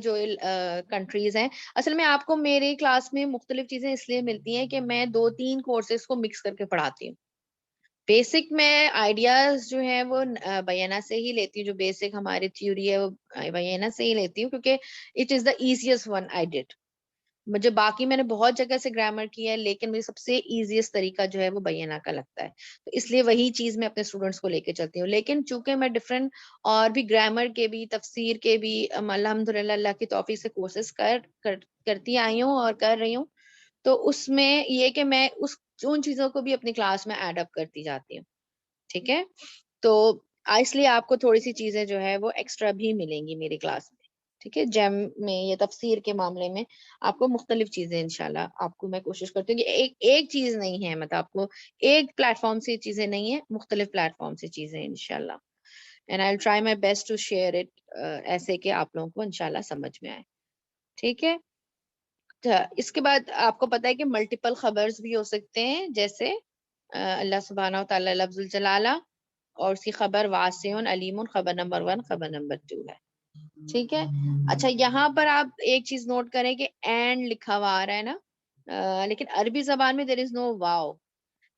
جو کنٹریز ہیں, اصل میں آپ کو میرے کلاس میں مختلف چیزیں اس لیے ملتی ہیں کہ میں 2-3 کورسز کو مکس کر کے پڑھاتی ہوں. بیسک میں آئیڈیاز جو ہیں وہ بیانہ سے ہی لیتی ہوں, جو بیسک ہماری تھیوری ہے وہ بیانہ سے ہی لیتی ہوں, کیونکہ it is the easiest one I did. مجھے باقی میں نے بہت جگہ سے گرامر کیا ہے لیکن مجھے سب سے ایزیسٹ طریقہ جو ہے وہ بینہ کا لگتا ہے, تو اس لیے وہی چیز میں اپنے اسٹوڈنٹس کو لے کے چلتی ہوں. لیکن چونکہ میں ڈفرینٹ اور بھی گرامر کے بھی تفسیر کے بھی الحمد للہ اللہ کی توفیق سے کورسز کرتی آئی ہوں اور کر رہی ہوں, تو اس میں یہ کہ میں ان چیزوں کو بھی اپنی کلاس میں ایڈ اپ کرتی جاتی ہوں. ٹھیک ہے, تو اس لیے آپ کو تھوڑی سی چیزیں جو ہے وہ ایکسٹرا بھی ملیں گی میری کلاس میں. ٹھیک ہے, جیم میں یا تفسیر کے معاملے میں آپ کو مختلف چیزیں انشاءاللہ آپ کو میں کوشش کرتی ہوں کہ ایک چیز نہیں ہے, مطلب آپ کو ایک پلیٹ فارم سے چیزیں نہیں ہیں, مختلف پلیٹ فارم سے چیزیں انشاءاللہ. And I will try my best to share it ایسے کہ آپ لوگوں کو انشاءاللہ سمجھ میں آئے. ٹھیک ہے, اس کے بعد آپ کو پتا ہے کہ ملٹیپل خبرز بھی ہو سکتے ہیں, جیسے اللہ سبحانہ و تعالی لفظ الجلالہ اور اس کی خبر واسع علیم, خبر نمبر 1 خبر نمبر 2 ہے. ٹھیک ہے, اچھا یہاں پر آپ ایک چیز نوٹ کریں کہ اینڈ لکھا ہوا آ رہا ہے نا, لیکن عربی زبان میں دیر از نو واو.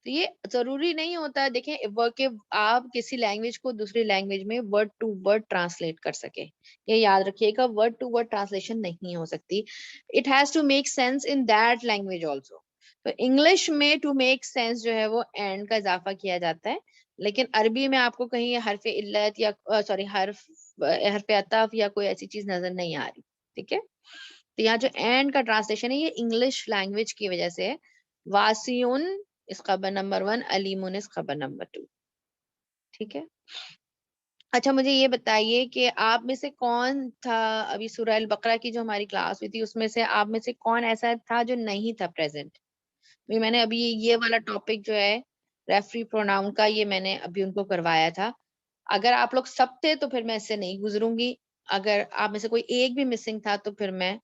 تو یہ ضروری نہیں ہوتا ہے, دیکھیں کہ آپ کسی لینگویج کو دوسری لینگویج میں ورڈ ٹو ورڈ ٹرانسلیٹ کر سکے. یہ یاد رکھیے گا, ورڈ ٹو ورڈ ٹرانسلیشن نہیں ہو سکتی. It has to make sense in that language also. تو انگلش میں ٹو میک سینس جو ہے وہ اینڈ کا اضافہ کیا جاتا ہے, لیکن عربی میں آپ کو کہیں حرف علت یا حرف عطف یا کوئی ایسی چیز نظر نہیں آ رہی. ٹھیک ہے, تو یہاں جو اینڈ کا ٹرانسلیشن ہے یہ انگلش لینگویج کی وجہ سے واسیون اس خبر نمبر 1, علیمون اس خبر نمبر 2. ٹھیک ہے, اچھا مجھے یہ بتائیے کہ آپ میں سے کون تھا ابھی سورہ البقرہ کی جو ہماری کلاس ہوئی تھی اس میں سے آپ میں سے کون ایسا تھا جو نہیں تھا پریزنٹ. میں نے ابھی یہ والا ٹاپک جو ہے ریفری پروناؤن کا یہ میں نے ابھی ان کو کروایا تھا. اگر آپ لوگ سب تھے تو پھر میں اس سے نہیں گزروں گی, اگر آپ میں سے کوئی ایک بھی مسنگ تھا تو پھر میں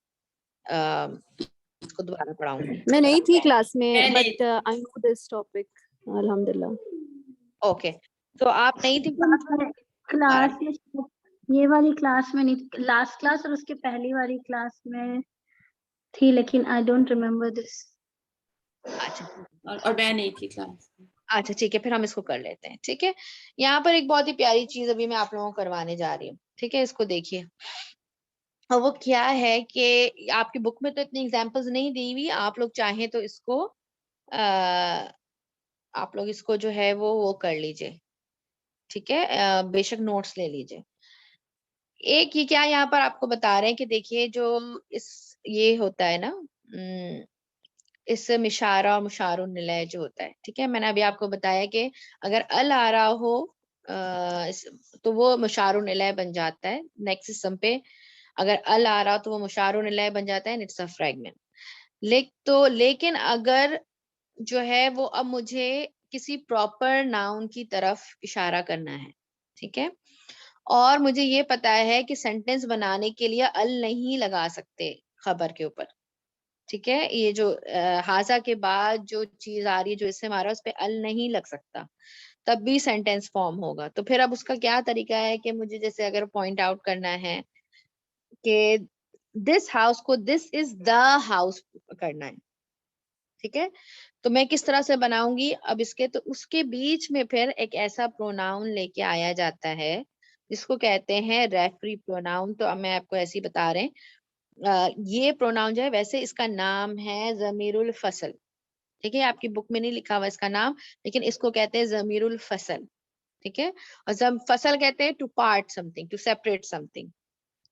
اس کو دوبارہ پڑھاؤں گی. میں نہیں تھی کلاس میں, میں نہیں but I know this topic الحمدللہ. اوکے, تو آپ نہیں تھی کلاس میں, کلاس میں یہ والی کلاس میں نہیں تھی, لاسٹ کلاس اور اس کے پہلی والی کلاس میں تھی, لیکن آئی ڈونٹ ریمبر دس. اچھا اور میں نہیں تھی کلاس میں. اچھا ٹھیک ہے, پھر ہم اس کو کر لیتے ہیں. ٹھیک ہے, یہاں پر ایک بہت ہی پیاری چیز ابھی میں آپ لوگوں کو کروانے جا رہی ہوں. ٹھیک ہے, اس کو دیکھیے, اور وہ کیا ہے کہ آپ کی بک میں تو اتنی ایگزامپلز نہیں دی ہوئی, آپ لوگ چاہیں تو اس کو آپ لوگ اس کو جو ہے وہ کر لیجئے. ٹھیک ہے, بے شک نوٹس لے لیجئے. ایک یہ کیا یہاں پر آپ کو بتا رہے ہیں کہ دیکھیے جو یہ ہوتا ہے نا, اس مشارہ اور مشار النلے جو ہوتا ہے. ٹھیک ہے, میں نے ابھی آپ کو بتایا کہ اگر ال آ رہا ہو تو وہ مشار النلے بن جاتا ہے نیکسٹ سسٹم پہ. اگر ال آ رہا تو وہ مشار النلے بن جاتا ہے, اٹس اے فریگمنٹ. لیکن اگر جو ہے وہ اب مجھے کسی پراپر ناؤن کی طرف اشارہ کرنا ہے. ٹھیک ہے, اور مجھے یہ پتا ہے کہ سینٹینس بنانے کے لیے ال نہیں لگا سکتے خبر کے اوپر. ٹھیک ہے, یہ جو حاضہ کے بعد جو چیز آ رہی ہے جو اس سے ہمارا اس پہ ال نہیں لگ سکتا, تب بھی سینٹینس فارم ہوگا. تو پھر اب اس کا کیا طریقہ ہے کہ مجھے جیسے اگر پوائنٹ آؤٹ کرنا ہے کہ دس ہاؤس کو دس از دا ہاؤس کرنا ہے. ٹھیک ہے, تو میں کس طرح سے بناؤں گی اب اس کے, تو اس کے بیچ میں پھر ایک ایسا پروناؤن لے کے آیا جاتا ہے جس کو کہتے ہیں ریفری پروناؤن. تو اب میں آپ کو ایسے ہی بتا رہے ہیں, یہ پروناؤن جو ہے ویسے اس کا نام ہے ضمیر الفصل. ٹھیک ہے, آپ کی بک میں نہیں لکھا ہوا اس کا نام, لیکن اس کو کہتے ہیں ضمیر الفصل. ٹھیک ہے, اور فصل کہتے ہیں to part something, to separate something.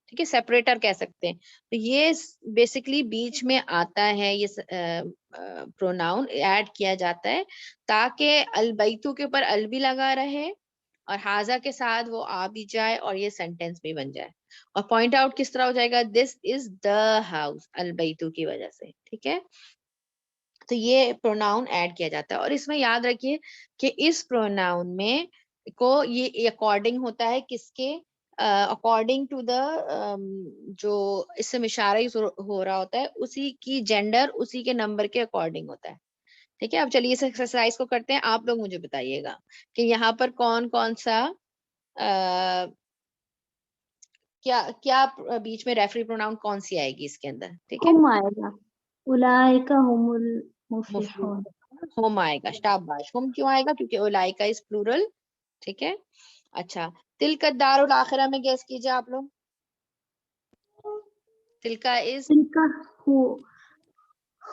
ٹھیک ہے, سیپریٹر کہہ سکتے ہیں. تو یہ بیسکلی بیچ میں آتا ہے, یہ پروناؤن ایڈ کیا جاتا ہے تاکہ البیتو کے اوپر ال بھی لگا رہے اور حاضہ کے ساتھ وہ آ بھی جائے اور یہ سینٹینس بھی بن جائے. اور پوائنٹ آؤٹ کس طرح ہو جائے گا, دس از دا ہاؤس, البیتو کی وجہ سے. ٹھیک ہے, تو یہ پروناؤن ایڈ کیا جاتا ہے. اور اس میں یاد رکھیے کہ اس پروناؤن میں کو یہ اکارڈنگ ہوتا ہے کس کے, اکارڈنگ ٹو دا جو اس سے اشارہ ہو رہا ہوتا ہے اسی کی جینڈر اسی کے نمبر کے اکارڈنگ ہوتا ہے. ٹھیک ہے, اب چلیے اس ایکسرسائز کو کرتے ہیں. آپ لوگ مجھے بتائیے گا کہ یہاں پر کون کون سا کیا بیچ میں ریفری پروناؤن کون سی آئے گی اس کے اندر. ٹھیک ہے, ہم آئے گا, اولئک هم المفلحون. ہوم آئے گا. شاباش, ہوم کیوں آئے گا, کیونکہ اولائکا از پلورل. ٹھیک ہے, اچھا تلک الدار الاخرہ میں گیس کیجئے آپ لوگ. تلکا از تلک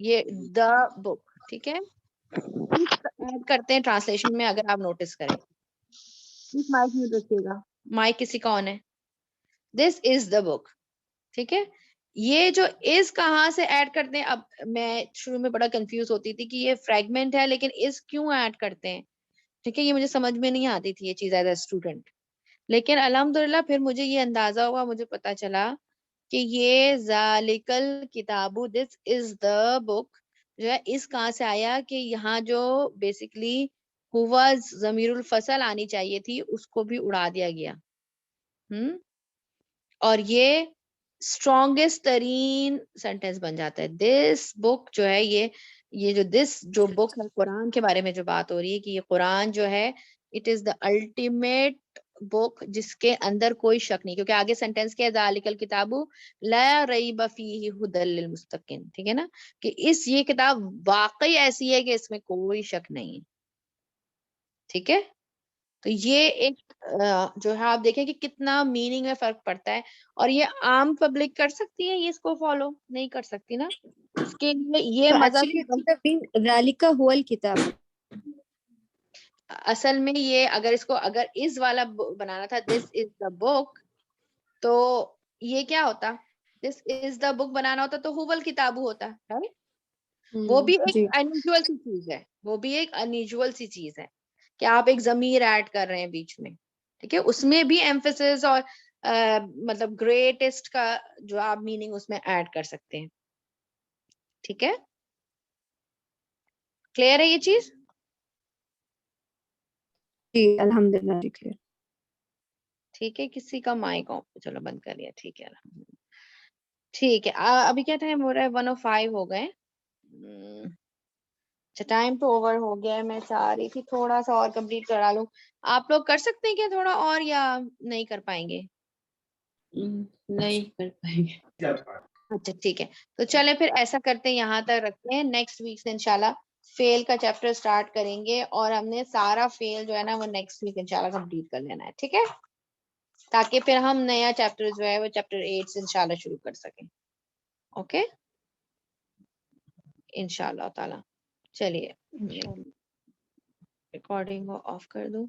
یہ دا بک, ٹھیک ہے, ایڈ کرتے ہیں ٹرانسلیشن میں. اگر آپ نوٹس کریں, مائک میوٹ رکھیے گا, مائک کسی کا آن ہے. دس از دا بک, ٹھیک ہے. یہ جو از کہاں سے ایڈ کرتے ہیں, اب میں شروع میں بڑا کنفیوز ہوتی تھی کہ یہ فریگمنٹ ہے لیکن از کیوں ایڈ کرتے ہیں, ٹھیک ہے. یہ مجھے سمجھ میں نہیں آتی تھی یہ چیز ایز اے اسٹوڈنٹ, لیکن الحمدللہ پھر مجھے یہ اندازہ ہوا, مجھے پتا چلا کہ یہ ذالکل کتابو, دس از دا بک جو ہے اس کہاں سے آیا کہ یہاں جو بیسکلی ہوا ضمیر الفصل آنی چاہیے تھی اس کو بھی اڑا دیا گیا. اور یہ اسٹرانگیسٹ ترین سینٹینس بن جاتا ہے. دس بک جو ہے یہ جو دس جو بک ہے قرآن کے بارے میں جو بات ہو رہی ہے کہ یہ قرآن جو ہے اٹ از دا الٹیمیٹ بک جس کے اندر کوئی شک نہیں, کیونکہ آگے سینٹینس کیا ہے ذالک الکتاب لا ریب فیہ ھدی للمتقین, ٹھیک ہے نا, کہ یہ کتاب واقعی ایسی ہے کہ اس میں کوئی شک نہیں ہے, ٹھیک ہے. تو یہ ایک جو ہے آپ دیکھیں کہ کتنا میننگ میں فرق پڑتا ہے, اور یہ عام پبلک کر سکتی ہے, یہ اس کو فالو نہیں کر سکتی نا, اس کے لیے یہ مذہب ذالکہ هو الکتاب, اصل میں یہ اگر اس والا بنانا تھا دس از دا بک, تو یہ کیا ہوتا, دس از دا بک بنانا ہوتا تو ہوول کتاب ہوتا, right? وہ بھی ایک انیوژل سی چیز ہے, وہ بھی ایک انیوژل سی چیز ہے کہ آپ ایک ضمیر ایڈ کر رہے ہیں بیچ میں, ٹھیک ہے. اس میں بھی ایمفیسس اور مطلب گریٹسٹ کا جو آپ میننگ اس میں ایڈ کر سکتے ہیں, ٹھیک ہے. کلیئر ہے یہ چیز؟ جی الحمدللہ کلیئر. ٹھیک ہے, کسی کا مائک آف, چلو بند کر لیا, ٹھیک ہے الحمدللہ. ٹھیک ہے, ابھی کیا ٹائم ہو رہا ہے, 1:05 ہو گئے. اچھا ٹائم تو اوور ہو گیا ہے, میں چاہ رہی تھی تھوڑا سا اور کمپلیٹ کرا لوں. آپ لوگ کر سکتے ہیں کیا تھوڑا اور, یا نہیں کر پائیں گے؟ نہیں کر پائیں گے. اچھا ٹھیک ہے, تو چلے پھر ایسا کرتے ہیں, یہاں تک رکھتے ہیں. نیکسٹ ویک سے انشاءاللہ فیل کا چیپٹر سٹارٹ کریں گے, اور ہم نے سارا فیل جو ہے نا وہ نیکسٹ ویک انشاءاللہ کمپلیٹ کر لینا ہے, ٹھیک ہے, تاکہ پھر ہم نیا چیپٹر جو ہے وہ چیپٹر 8 سے انشاءاللہ شروع کر سکیں. اوکے انشاءاللہ تعالی. چلیے ریکارڈنگ کو آف کر دوں.